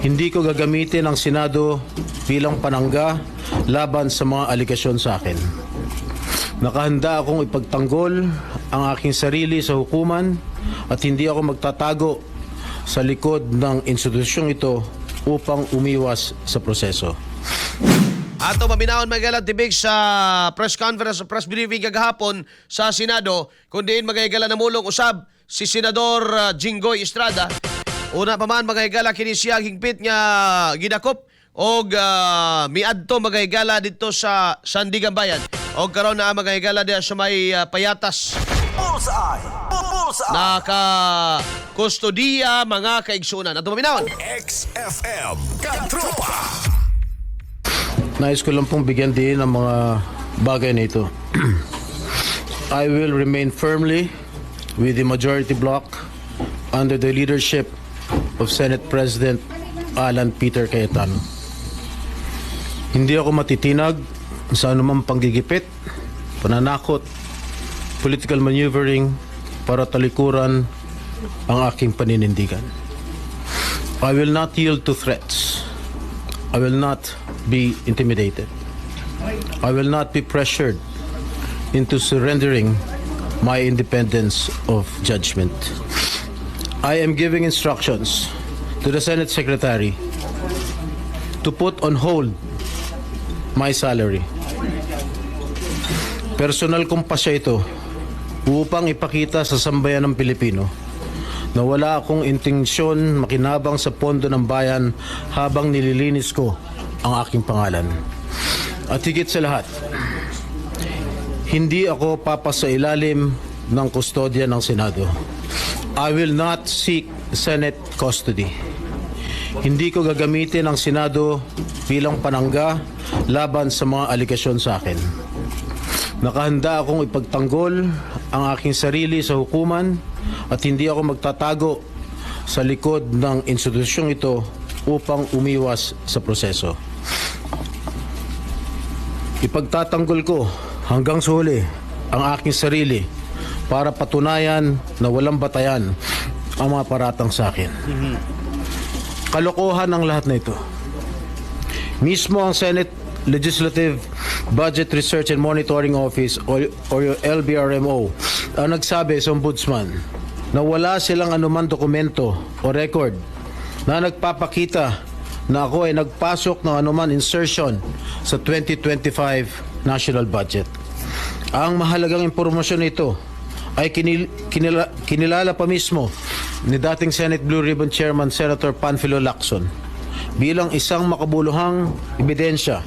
Hindi ko gagamitin ang Senado bilang panangga laban sa mga aligasyon sa akin. Nakahanda akong ipagtanggol ang aking sarili sa hukuman at hindi ako magtatago sa likod ng institusyong ito upang umiwas sa proseso. Ato maminahon magalang tibig sa press conference o press briefing kagahapon sa Senado kundi magayagala na mulong usab si Senador Jinggoy Estrada. Una pa man magayagala kini siya higpit nga gidakop og miadto magayagala dito sa Sandigan Bayan. Og karon na magayagala diya sa may payatas. Naka-kustodiya mga kaigsunan. Ato maminahon. XFM Katropa. Nais ko lang pong bigyan din ng mga bagay na ito. I will remain firmly with the majority bloc under the leadership of Senate President Alan Peter Cayetano. Hindi ako matitinag sa anumang panggigipit, pananakot, political maneuvering para talikuran ang aking paninindigan. I will not yield to threats. I will not be intimidated. I will not be pressured into surrendering my independence of judgment. I am giving instructions to the Senate Secretary to put on hold my salary. Personal kong pasya ito upang ipakita sa sambayan ng Pilipino na wala akong intensyon makinabang sa pondo ng bayan habang nililinis ko ang aking pangalan. At higit sa lahat, hindi ako papasailalim ng kustodya ng Senado. I will not seek Senate custody. Hindi ko gagamitin ang Senado bilang panangga laban sa mga aligasyon sa akin. Nakahanda akong ipagtanggol ang aking sarili sa hukuman at hindi ako magtatago sa likod ng institusyong ito upang umiwas sa proseso. Ipagtatanggol ko hanggang sa huli ang aking sarili para patunayan na walang batayan ang mga paratang sa akin. Kalokohan ang lahat na ito. Mismo ang Senate Legislative Budget Research and Monitoring Office or yung LBRMO ang nagsabi sa ombudsman na wala silang anumang dokumento o record na nagpapakita na ako ay nagpasok ng anuman insertion sa 2025 national budget. Ang mahalagang impormasyon nito ay kinilala pa mismo ni dating Senate Blue Ribbon Chairman Senator Panfilo Lacson bilang isang makabuluhang ebidensya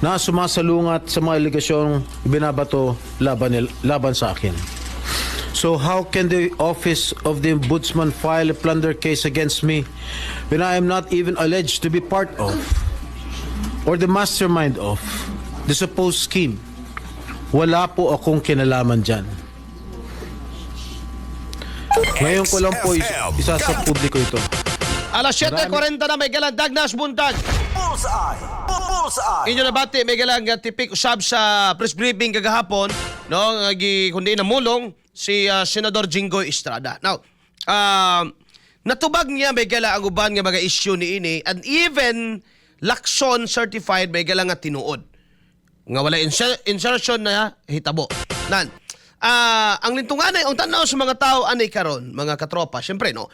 na sumasalungat sa mga aligasyong binabato laban sa akin. So how can the Office of the Ombudsman file a plunder case against me when I am not even alleged to be part of or the mastermind of the supposed scheme? Wala po akong kinalaman dyan. Ngayon ko lang po isa sa publiko ito. Alas 7:40 na may galang Dagnas Buntag. Inyo na bati may galang tipik usab sa press briefing kagahapon no kundi na mulong si Senador Jinggoy Estrada. Now, natubag niya may gala ang uban nga mga issue ni ini and even Lacson certified may gala nga tinuod. Nga wala insertion na hitabo. Nan. Ang lintungan ay ang tanaw sa mga tao anay karon, mga katropa, syempre no.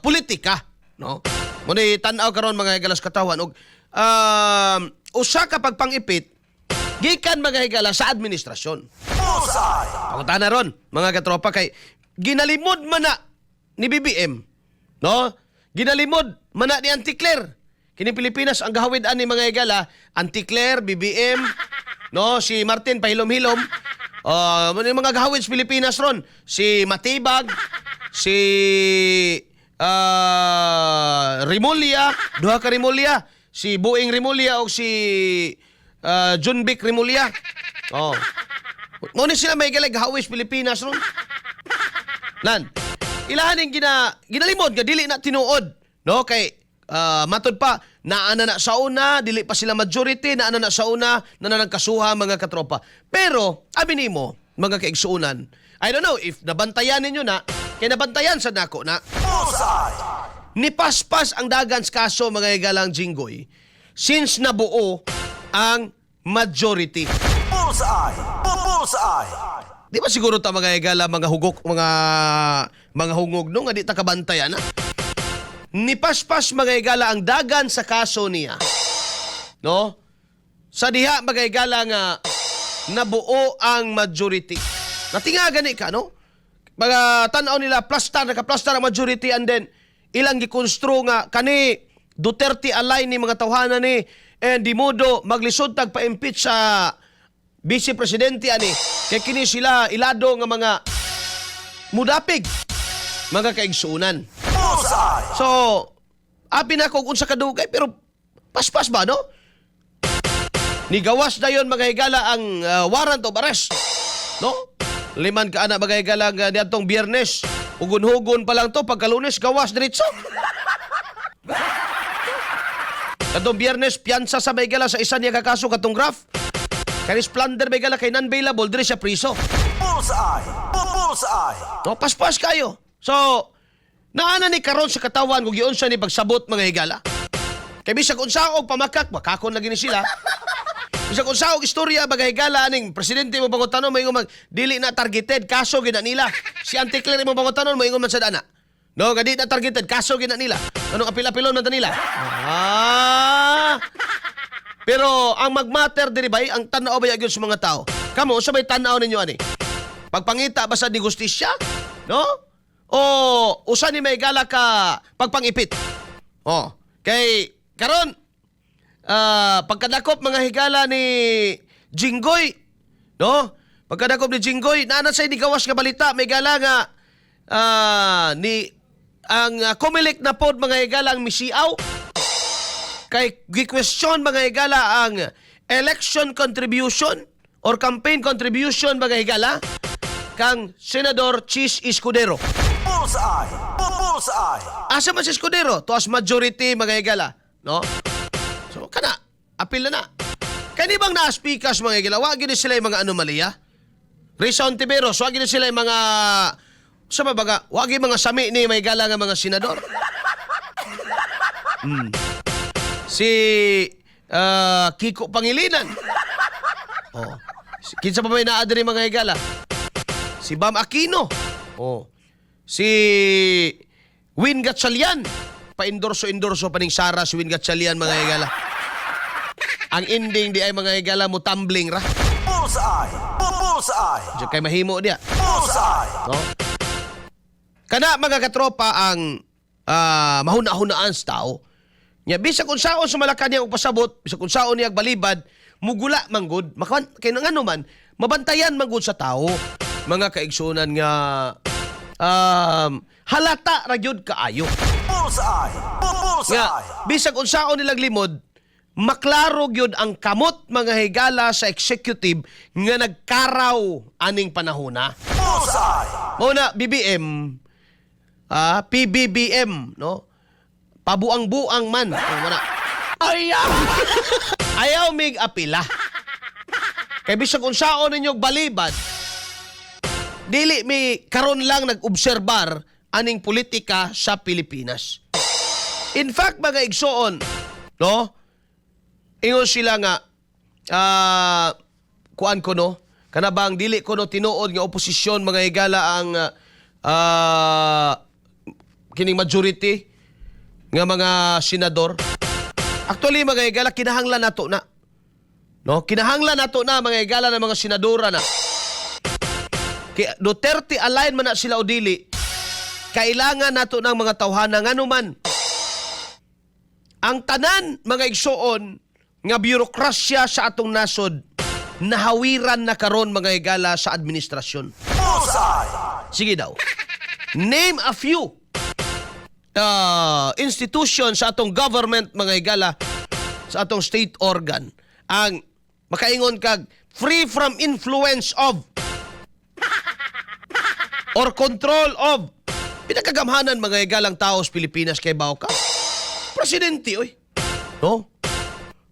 Politika, no. Muna tanaw karon mga higalas katawan og usa ka pagpangipit gikan mga higala sa administrasyon. Pakutan na ron, mga katropa, kay ginalimod man na ni BBM, no? Ginalimod man na ni Anticler. Kini Pilipinas ang gahawid ani mga higala, Anticler, BBM, no? Si Martin pahilom-hilom. Mga gahawid sa Pilipinas ron, si Matibag, si Rimulya, duha ka Rimulya, si Buing Rimulya o si John Vic Rimulya. Muna sila may galag hawis Pilipinas ron. Nan, ilahaning ginalimod nga dili na tinuod, no? Kay matod pa naana na sa una, dili pa sila majority, naana na sa una na nagkasuha mga katropa. Pero abi nimo mga kaigsuunan, I don't know if nabantayan ninyo na, kay nabantayan sa nako na Nipaspas ang dagan sa kaso mga higalang Jinggoy since nabuo ang majority. Bullseye! Bullseye! Di ba siguro ta mga higala, mga hugok, mga hungog no nga di ta kabantayan na? Nipaspas mga higala ang dagan sa kaso niya. No? Sa diha mga higala nga nabuo ang majority. Natinga gani ka, no? Mga tanaw nila, naka-plastar ang majority and then ilang gikonstru nga kani Duterte align ni mga tawhanan ni and di modo maglisod tag pa-impeach sa Vice Presidente ani kay kini sila ilado nga mga mudapig mga kaigsuunan. So, abi na kung unsa kadugay pero paspas ba no? Nigawas na yon mga higala ang warrant of arrest. No? Liman ka ana mga higala nga niadtong Biyernes. Ugon-hugon pa lang to pagka-Lunes gawas diretso. Katong Biyernes piyansa sa mga higala sa isa niya kakaso katong Graph. Kani Splendor mga higala kay non-bailable dire siya priso. Bullseye! Bullseye! No, paspas kayo. So, naana ni karon sa katawan kung giun siya ni pagsabot mga higala. Kay bisag unsa og pamakak, makakon lagi ni sila. Bisag unsa og istorya mga higala aning presidente mo bangutanon moingon mag dili na targeted kaso gina nila. Si Anticler mo bangutanon moingon man sa dana. No, gadi na targeted kaso gina nila. Anong apil-apilon man ta nila? Pero ang magmatter diri bay ang tan-aw ba gyud sa mga tao. Kamo sa may tan-aw ninyo ani? Pagpangita ba sa di justisya? No? O usa ni may gala ka pagpangipit? Oh, kay karon pagkadakop mga higala ni Jinggoy, no? Pagkadakop ni Jinggoy, naana say ni gawas nga balita may gala nga ni ang Comelec na pod mga higala ang misiaw kay gi-question mga higala ang election contribution or campaign contribution mga higala kang Senador Chis Escudero. Bullseye! Bullseye! Asa man si Escudero? To as majority mga higala, no? So kana, apil na. Kani bang na-speakers mga higala, wag gyud sila yung mga anomalya. Rizon Tiberos, wag gyud sila yung mga sa baga, wag yung mga sami ni may higala nga mga senador. Si Kiko Pangilinan. Oh. Kinsa pa may naadri mga higala? Si Bam Aquino. Oh. Si Win Gatchalian. Pa-endorso-endorso pa ning Sara si Win Gatchalian mga higala. Ang ending di ay mga higala mo tumbling ra. Bullseye! Bullseye! Diyan kay mahimo dia. Bullseye! No? Kana mga katropa ang mahuna-hunaan sa tao. Nya bisag unsaon sa Malacan niya og pasabot, bisag unsaon niya balibad, mugula manggod. Makawan kay ngano man, mabantayan manggod sa tao. Mga kaigsunan nga halata ra gyud kaayo. Bullseye! Bullseye! Nga bisag unsaon nilang limod, maklaro gyud ang kamot mga higala sa executive nga nagkaraw aning panahona. Bullseye! Mao na BBM, PBBM, no? Pabuang-buang man. Ayaw mig apila. Kay bisag unsaon ninyo balibad, dili mi karon lang nag-obserbar aning politika sa Pilipinas. In fact, mga igsoon, no? Ingon sila nga kuan ko no, kanabang dili ko no tinuod nga oposisyon mga higala ang kining majority nga mga senador. Actually mga higala kinahanglan nato na. No, kinahanglan nato na mga higala ng mga senadora na. Kay Duterte align man na sila o dili. Kailangan nato ng mga tawhana nganuman. Ang tanan mga igsoon nga birokrasya sa atong nasod nahawiran na karon mga higala sa administrasyon. Bullseye! Sige daw. Name a few institution sa atong government mga higala, sa atong state organ ang makaingon kag free from influence of or control of pinakagamhanan mga higalang tao sa Pilipinas kay bawo ka. Presidente oy. No?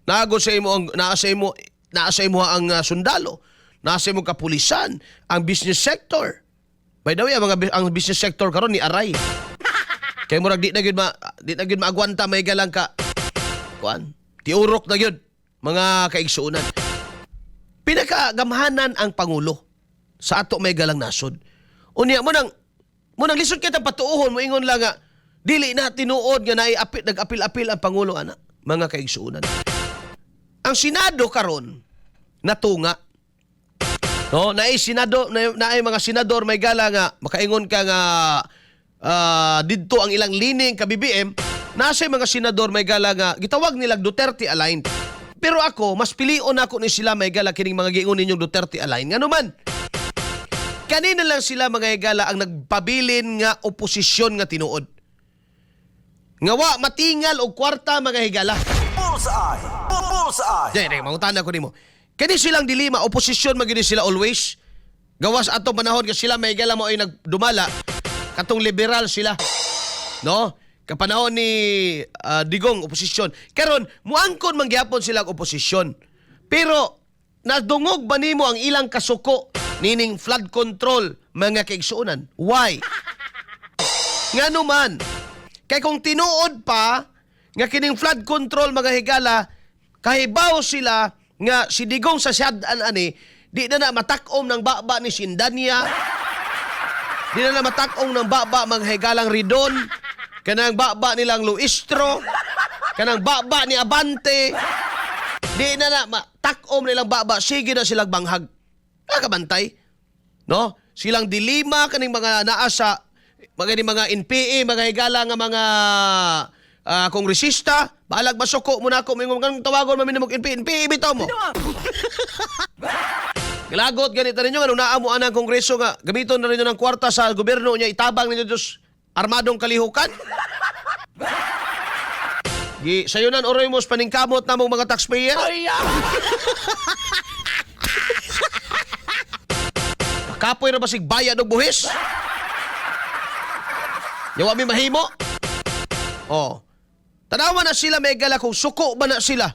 Nago sa imo ang naa sa imo ang sundalo, naa sa imo kapulisan, ang business sector. By the way, ang business sector karon ni Aray. Kay murag di na gyud maagwanta may galang ka. Kuan, tiurok na gyud mga kaigsuunan. Pinakagamhanan ang pangulo sa ato may galang nasod. Unya mo nang lisod kita patuuhon mo ingon lang nga dili na tinuod nga nag-apil-apil ang pangulo ana, mga kaigsuunan. Ang Senado karon natunga. No, naay mga senador may gala nga makaingon ka nga didto ang ilang lining ka BBM, nasa mga senador may gala nga gitawag nila Duterte aligned. Pero ako mas pilion ako ni sila may gala kining mga giingon ninyong Duterte aligned. Ngano man? Kanina lang sila mga higala ang nagpabilin nga oposisyon nga tinuod. Ngawa matingal og kwarta mga higala. Bullseye! Bullseye! Diyan, mangutan ko nimo. Kani silang dilima, oposisyon magini sila always. Gawas atong panahon nga sila may higala mo ay nagdumala katong liberal sila. No? Kapanahon ni Digong oposisyon. Karon muangkon man gyapon sila og oposisyon. Pero nadungog ba nimo ang ilang kasuko nining flood control mga kaigsuunan? Why? Ngano man? Kay kung tinuod pa nga kining flood control mga higala, kahibaw sila nga si Digong sa siyad-an ani, di na matak-om ng baba ni Sindanya, di na matak-om ng baba mga higalang Ridon, kanang baba nilang Luistro, kanang baba ni Abante, di na matak-om nilang baba, sige na silang banghag. Nakabantay. No? Silang dilima kaning mga naasa mga NPA, mga higala nga mga kongresista, balag masuko muna ako mingon kang tawagon maminimog NPA bitaw mo. Gilagot ganito ninyo nga nung naamo anang kongreso nga gamiton na ninyo ng kwarta sa gobyerno niya itabang ninyo dos armadong kalihukan. Sayunan oroy mos paningkamot na mong mga taxpayer. Kapoy na basig bayad og buhis. Yawa mi mahimo. Oh. Tanawa na sila may gala kung suko ba na sila.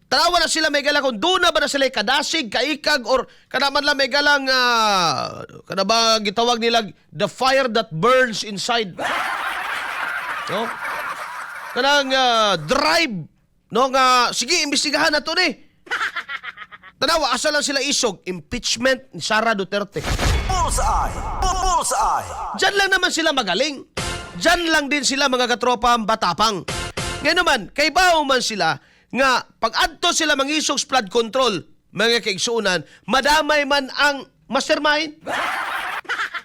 Tanawa na sila may gala kung duna ba na sila kadasig, kaikag, or kanaman lang may galang kana ba gitawag nila the fire that burns inside. No? Kanang drive. No nga, sige, imbestigahan na to ni. Tanawa, asa lang sila isog? Impeachment ni Sara Duterte. Bullseye! Bullseye! Diyan lang naman sila magaling. Diyan lang din sila mga katropa batapang. Ngayon naman, kaibaw man sila nga pag-adto sila mangisog flood control, mga kaigsuunan, madamay man ang mastermind.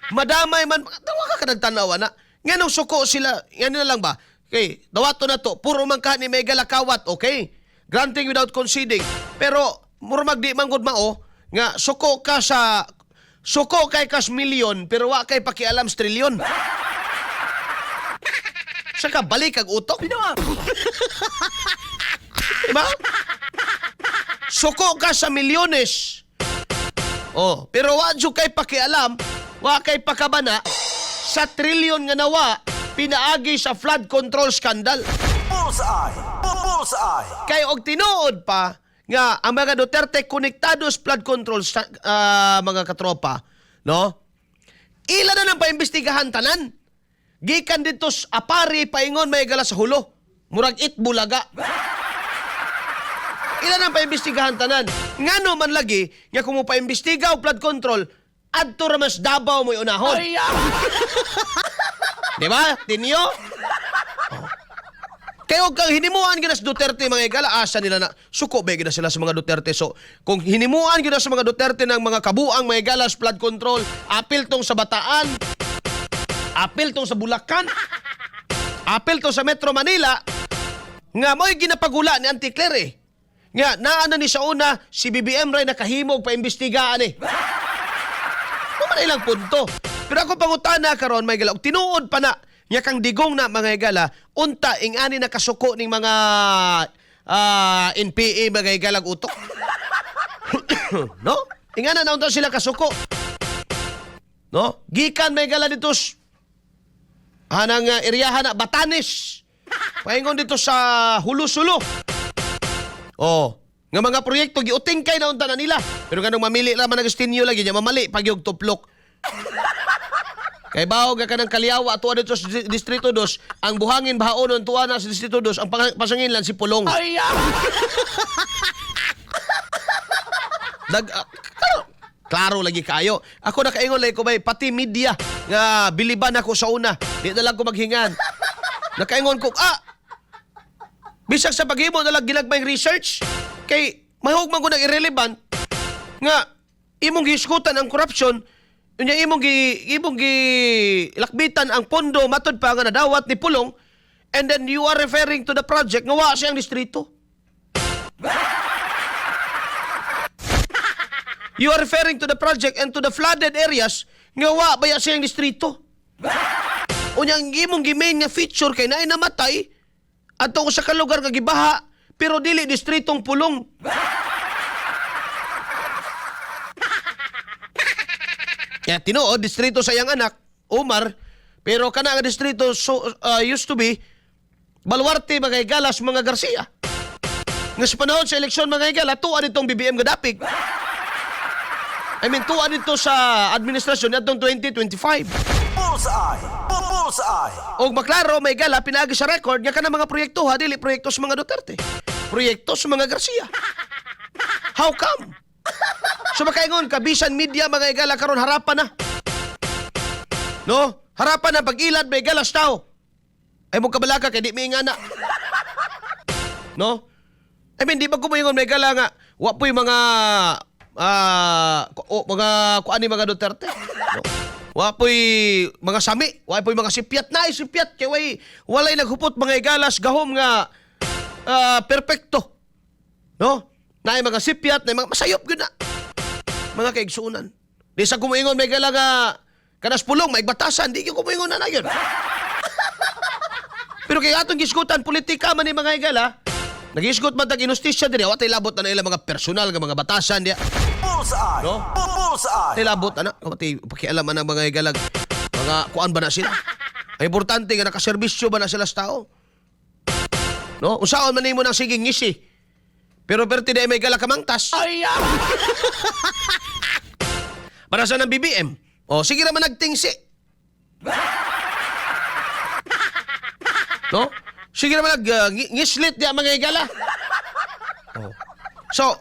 Madamay man, tawa ka nagtanawa na. Ngayon suko sila, yan na lang ba? Okay, dawato na to, puro man ka ni may galakawat, okay? Granting without conceding. Pero, murmag di manggod mao nga suko kay kas milyon pero wa kay pakialam sa trilyon. Saka balik kag utok. Diba? Suko ka sa milyones. Oh, pero wa jud kay pakialam, wa kay pakabana sa trilyon nga nawa pinaagi sa flood control scandal. Bullseye! Bullseye! Kay og tinuod pa nga ang mga Duterte konektados flood control mga katropa, no? Ila na nang paimbestigahan tanan. Gikan dito apari paingon may gala sa hulo. Murag Bulaga. Ila nang paimbestigahan tanan. Ngano man lagi nga kung mo paimbestiga og flood control, adto ra mas Davao mo unahon. Di ba? Tinyo? Kaya kung hinimuan ginas Duterte mga higala, asa nila na suko ba gina sila sa mga Duterte. So, kung hinimuan gina sa mga Duterte ng mga kabuang mga higala sa flood control, apil tong sa Bataan, apil tong sa Bulacan, apil tong sa Metro Manila, nga mo'y ginapagula ni Anticlaire. Nga, naano ni sa una, si BBM ray nakahimog paimbestigaan eh. Naman ilang punto. Pero ako pangutana karon may higala, tinuod pa na, nya kang Digong na mga higala, unta ingani na kasuko ning mga NPA mga higalang utok. No? Ingana na unta sila kasuko. No? Gikan may higala dito anang iriyahan na Batanes. Paingon dito sa Hulusulo. Oh, nga mga proyekto giuting kay na unta na nila. Pero kanang mamili lang man Agustinio lagi nya mamali pag yung tuplok. Kay baho ka kanang Kaliawa tuwa dito sa Distrito 2, ang buhangin bahaonon tuwa na sa Distrito 2, ang pasanginlan si Pulong. Klaro lagi kayo. Ako nakaingon lagi ko bay pati media nga biliban ako sa una. Di na lang ko maghingan. Nakaingon ko bisag sa paghimo na lang ginagmayng research kay mahugman ko nang irrelevant nga imong gihisgutan ang corruption unya imong lakbitan ang pondo matud pa nga nadawat ni Pulong, and then you are referring to the project nga wa siyang distrito. You are referring to the project and to the flooded areas nga wa baya siyang distrito. Unya ang imong gimain nga feature kay naay namatay adto sa kalugar nga gibaha pero dili distritong Pulong. Kaya tinuod, distrito sa iyang anak, Omar, pero kana nga distrito used to be Baluarte, mga Galas, mga Garcia. Nga sa panahon sa eleksyon, mga Igala, tuwa ditong BBM gadapig. I mean, tuwa dito sa administrasyon natong 2025. Bullseye. Bullseye. O maklaro, may Igala, pinaagi sa record, nga ka na mga proyekto, dili proyekto sa mga Duterte. Proyekto sa mga Garcia. How come? So makaingon, kabisan media mga Igala karon harapan na. No? Harapan na pag-ilad may galas tao. Ay mo kabalaka kay di may nga na. No? I mean, di ba kumaingon may Igala nga wa po'y mga kuan ni mga Duterte. No? Wa po'y mga sami, wa po'y mga sipyat na sipyat kay walay naghupot mga Igalas gahom nga perpekto. No? Naay mga sipyat, naay mga masayop gyud na. Mga kaigsuunan. Di sa kumaingon may Igala nga kanas Pulong maigbatasan, di gyud kumaingon na yun. Pero kay atong gisgutan politika man ni mga Igala, nagisgot man tag inustisya diri, wa tay labot na ilang mga personal nga mga batasan diya. Bullseye. No? Bullseye. Tay labot ana, pati pakialam man ang mga Igala. Mga kuan ba na sila? Ay importante nga nakaserbisyo ba na sila sa tao? No? Unsaon man nimo nang sige ngisi. Pero perti na may Igala kamangtas. Para sa ng BBM. O, sige naman nagtingsi. No? Sige naman ngislit diya mga Igala. Oh. So,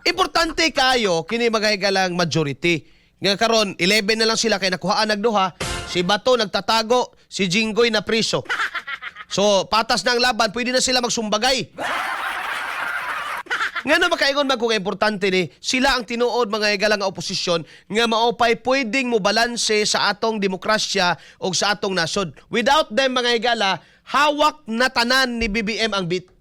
importante kayo kini mga Igalang majority. Nga karon 11 na lang sila kay nakuhaan nagduha. Si Bato nagtatago, si Jinggoy na priso. So, patas na ang laban, pwede na sila magsumbagay. Nga na makaingon man kung importante ni sila ang tinuod mga Igala nga oposisyon nga maopay pwedeng mo balanse sa atong demokrasya o sa atong nasod. Without them mga Igala, hawak na tanan ni BBM ang bit.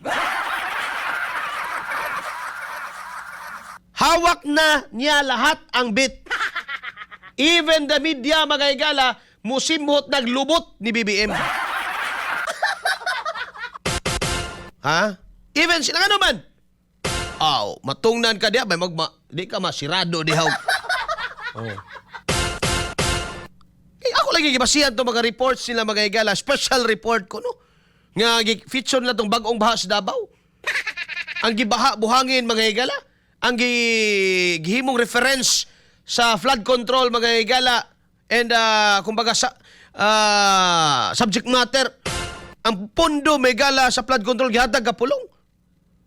Hawak na niya lahat ang bit. Even the media mga Igala, musimhot naglubot ni BBM. Ha? Even sila nga naman. Matungnan ka diya, di ka masirado dihaw. Oh. Ako lagi gibasihan to mga reports sila mga Igala, special report ko no. Nga feature na tong bagong baha sa Davao. Ang gibaha buhangin mga Igala, ang gihimong reference sa flood control mga Igala and kumbaga sa subject matter ang pondo mga Igala sa flood control gihatag ka Pulong.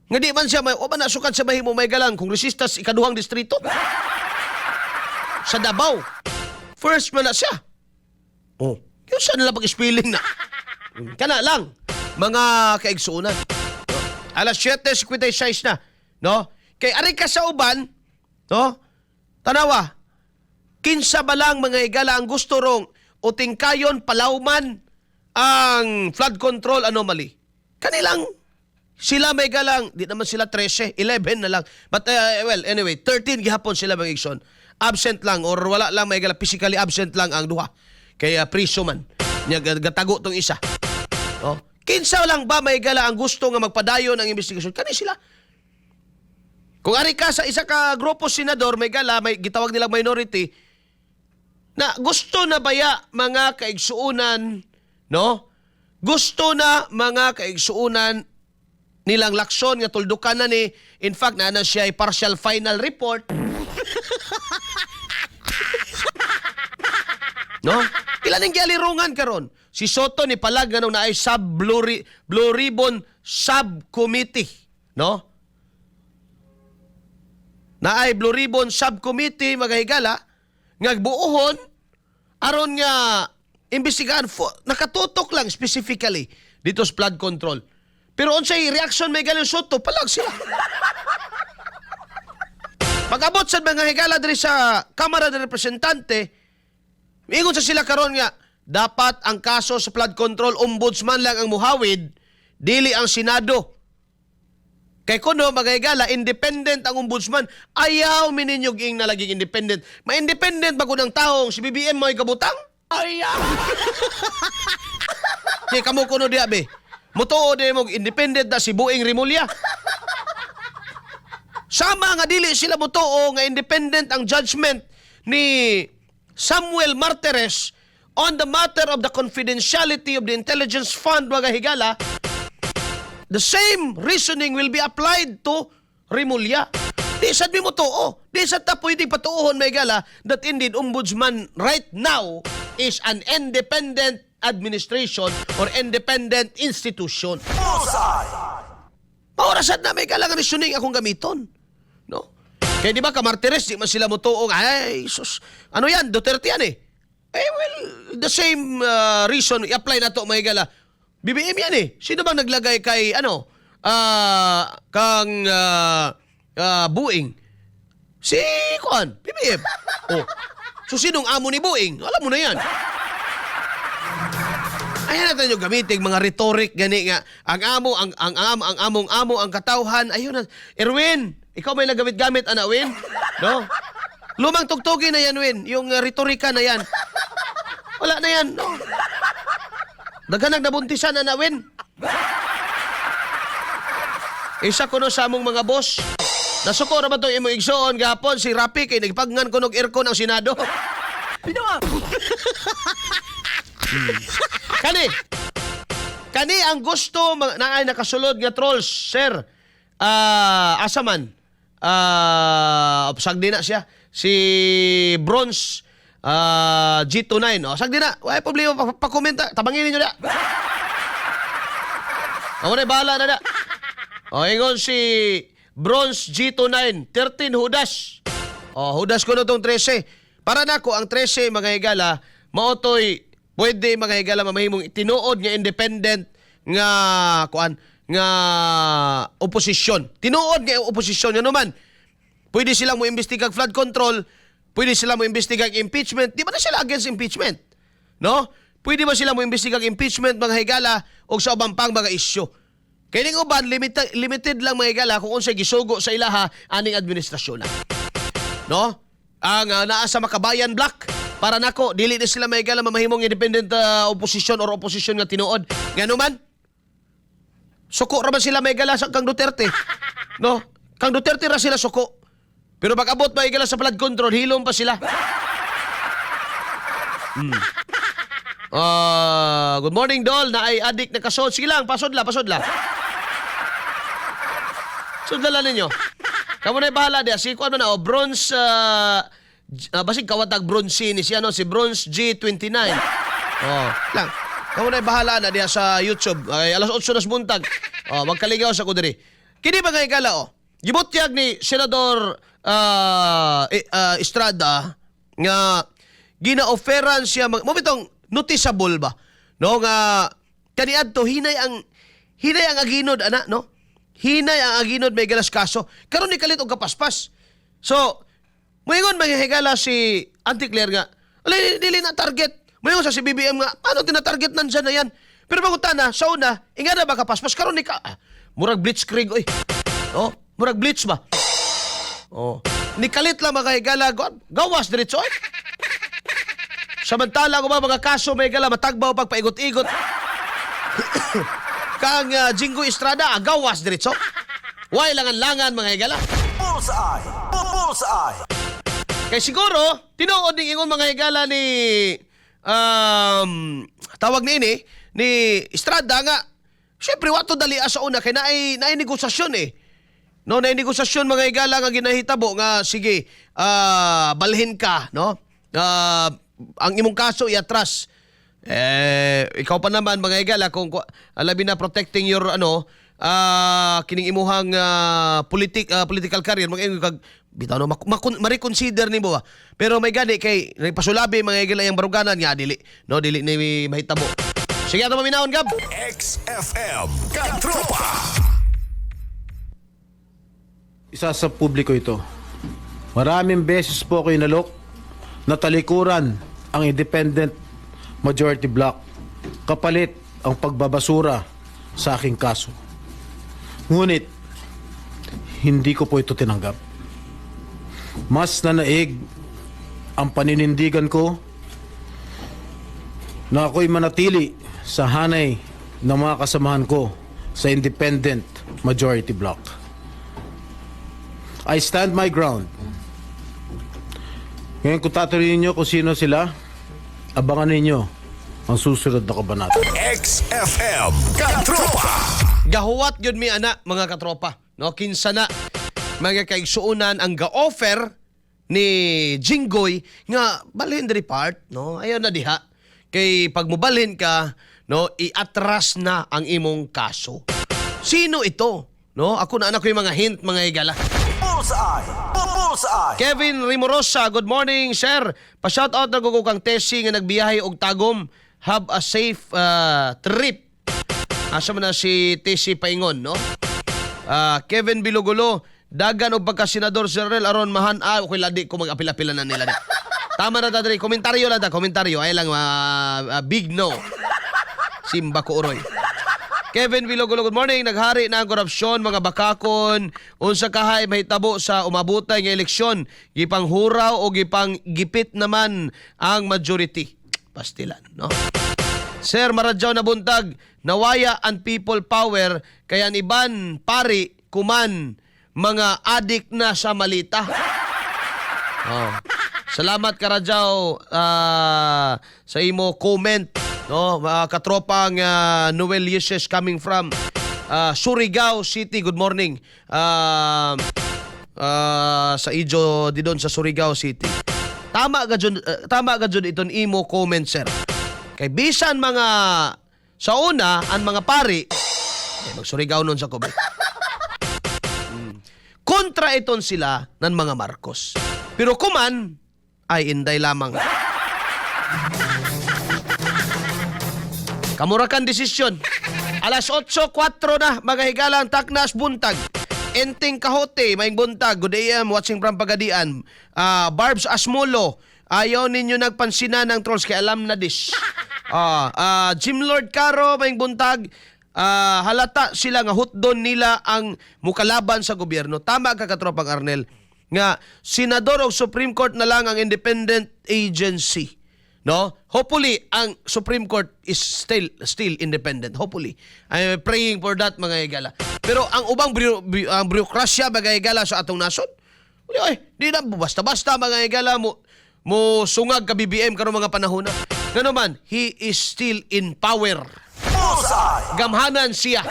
Nga di man siya, o ba nasukat sa mahimo may galang kung resistas ikaduhang distrito? Sa Davao. First man na siya. Oh, yun saan nila pag-spilling na? Kana lang, mga kaigsuunan. No? Alas 7:56 na. No? Kay ari ka sa uban, no? Tanawa, kinsa ba lang mga Igala ang gusto rong o tingkayon palawman ang flood control anomaly? Kanilang sila may galang, di naman sila 13, 11 na lang. But well, anyway, 13 gihapon sila mga igsoon. Absent lang or wala lang may galang, physically absent lang ang duha. Kaya priso man. Nya gatago tong isa. Oh, kinsa lang ba may gala ang gusto nga magpadayon ang investigasyon? Kani sila. Kung ari ka sa isa ka grupo senador may gala, may gitawag nilang minority na gusto na baya mga kaigsuunan, no? Gusto na mga kaigsuunan nilang Lacson nga tuldukan na ni, in fact na siya ay partial final report. No? Ilan ang gialirungan karon? Si Soto ni palag nga nung naay Blue Ribbon Subcommittee, no? Naay Blue Ribbon Subcommittee magahigala nga buuhon aron nga imbestigahan nakatutok lang specifically dito sa flood control. Pero unsay reaction may galing Soto, palag sila. Pag-abot sa mga higala diri sa Kamara de Representante, miingon sa sila karon nga dapat ang kaso sa flood control ombudsman lang ang muhawid, dili ang Senado. Kay kuno magahigala independent ang ombudsman, ayaw mininyo ging nalaging independent. Ma-independent ba ko ng taong si BBM mo'y kabutang? Ayaw. Kay kamo kuno diha be. Mutuo di mo independent na si Buing Rimulya. Sama nga dili sila mutuo nga independent ang judgment ni Samuel Martires on the matter of the confidentiality of the intelligence fund mga higala. The same reasoning will be applied to Rimulya. Di sad mi mutuo. Di sad ta pwede patuohon mga higala that indeed ombudsman right now is an independent administration or independent institution. Bullseye. Maurasan na may kalangan reasoning akong gamiton. No? Kaya di ba ka Martires, di man sila mutuong, ay, sus, ano yan, Duterte yan eh. Eh, well, the same reason, i-apply na to, may gala. BBM yan eh. Sino bang naglagay kay, Buing? Si, Kuan, BBM. Oh. So, sinong amo ni Buing? Alam mo na yan. Ayan natin yung gamitin mga rhetoric gani nga ang among amo ang katawhan ayun na Erwin ikaw may nagamit-gamit ana Win no lumang tugtugin na yan Win yung retorika na yan wala na yan no daghan nabuntisan ana Win isa kuno sa among mga boss nasuko ra ba to imong igsoon gahapon si Rapi kay nagpagngan kuno og aircon ang Senado Pinawa Kani ang gusto na ay nakasulod nga trolls, sir. Asaman. Sagdi na siya. Si Bronze G29. Sagdi na. Wala problema pa-komenta. Tabangin niyo na. Ako na bahala na na. Ingon si Bronze G29. 13 Hudas. Hudas ko na itong 13. Para na ko ang 13 mga higala, maotoy pwede mga higala mamahimong tinuod nga independent nga oposisyon. Tinuod nga oposisyon nga naman. Pwede silang mo imbestiga flood control, pwede silang mo imbestiga impeachment. Di ba na sila against impeachment? No? Pwede ba silang mo imbestiga impeachment mga higala o sa ubang pang mga isyu? Kaya ning uban limited lang mga higala kung unsay gisugo sa ilaha aning administrasyon. No? Ang naa sa Makabayan Black para nako dili na sila maigala mamahimong independent opposition or opposition nga tinuod. Ngano man? Suko ra man sila maigala sa kang Duterte. No? Kang Duterte ra sila suko. Pero pag abot maigala sa flood control, hilom pa sila. Good morning Dol, na ay adik na kasod. Sige lang, pasodla. Sudala ninyo. Kamu na bahala dia. Si kuan na Bronze basig kawatag bronze ni siya no si Bronze G29. Lang. Kamu na bahala na diha sa YouTube. Ay alas 8 nas buntag. Magkaligaw sa ko diri. Kini ba kay kala gibutyag ni Senador Estrada nga gina-offeran siya mo bitong noticeable ba no nga kaniadto hinay ang aginod ana no. Hinay ang aginod may galas kaso. Karon ni kalit og kapaspas. So moingon maghihigala si Auntie Claire nga, dili na target. Moingon sa si BBM nga, ano tina-target nandiyan na yan? Pero bagutan na, sa una, inga na ba kapaspas? Karon ni ka, murag blitzkrieg, oy. Murag blitz ba? Nikalit lang makahigala, gawas diretso, oy. Samantala ko ba mga kaso may gala, matagbaw pag paigot-igot. Kang Jingo Estrada, gawas diretso. Way langan-langan mga higala. Bullseye. Kaya siguro, tinuod ng ingon mga higala ni tawag ni Estrada nga, syempre wato dali sa una kaya naay negosasyon eh. No, naay negosasyon mga higala nga ginahitabo nga sige, balhin ka, no? Ang imong kaso iatras Ikaw pa naman mga igala kung alabi na protecting your kining imuhang political career kag bitaw no ma-reconsider nimo ba. Pero may gani kay nagpasulabi mga igala yang baruganan nga dili ni mahitabo. Sige ato maminahon gab. XFM Katropa. Isa sa publiko ito. Maraming beses po ako inalok na talikuran ang independent majority block kapalit ang pagbabasura sa aking kaso. Ngunit, hindi ko po ito tinanggap. Mas nanaig ang paninindigan ko na ako'y manatili sa hanay ng mga kasamahan ko sa independent majority block. I stand my ground. Ngayon kung tatanungin niyo kung sino sila, abangan ninyo ang susunod na kabanata. XFM Katropa. Gahuwat yun mi ana mga katropa. No, kinsa na mga kaigsuunan ang ga-offer ni Jinggoy nga balhin diri part, no? Ayon na diha. Kay pag mobalhin ka, no, iatras na ang imong kaso. Sino ito? No, ako na anak ko yung mga hint mga igala. Bullseye. Bullseye. Kevin Rimorosa, good morning, sir. Pa-shoutout na ko kang Tessie nga nagbiyahe og Tagum. Have a safe trip. Asa man na si Tessie Paingon, no? Kevin Bilugulo, dagan og pagka-senador Sir Rel aron okay ladi ko mag-apil-apilan na nila. Tama na dadri, komentaryo lang ta, komentaryo. Ay lang big no. Simba ko uroy. Kevin Bilogulo, good morning. Naghari na ang korupsyon, mga bakakon. Unsa kahay mahitabo sa umabutay nga eleksyon. Gipang huraw o gipang gipit naman ang majority. Pastilan, no? Sir, maradyaw na buntag. Nawaya ang people power. Kaya ang iban, pari, kuman, mga adik na sa malita. Oh. Salamat karadyaw sa imo comment. No, mga katropang Noel Yeses coming from Surigao City. Good morning. Sa Ijo di doon sa Surigao City. Tama ga jud iton imo comment, sir. Kay bisan mga sa una ang mga pari mag-Surigao nun sa Kobe. Kontra iton sila ng mga Marcos. Pero kuman ay inday lamang. Kamurakan desisyon. Alas 8:04 na, mga higalang taknas buntag. Enting Kahote, maing buntag. Good AM, watching from Pagadian. Barbs Asmolo, ayaw ninyo nagpansinan ng trolls kay alam na dis. Jim Lord Caro, maing buntag. Halata sila nga hutdon nila ang mukalaban sa gobyerno. Tama ka katropang Arnel. Nga, senador o Supreme Court na lang ang independent agency. No? Hopefully, ang Supreme Court is still independent. Hopefully. I'm praying for that, mga higala. Pero ang ubang bureaukrasya, mga higala, sa atong nason, di na basta-basta, mga higala, mo sungag ka BBM karong mga panahon na. Nga naman, he is still in power. Bullseye. Gamhanan siya.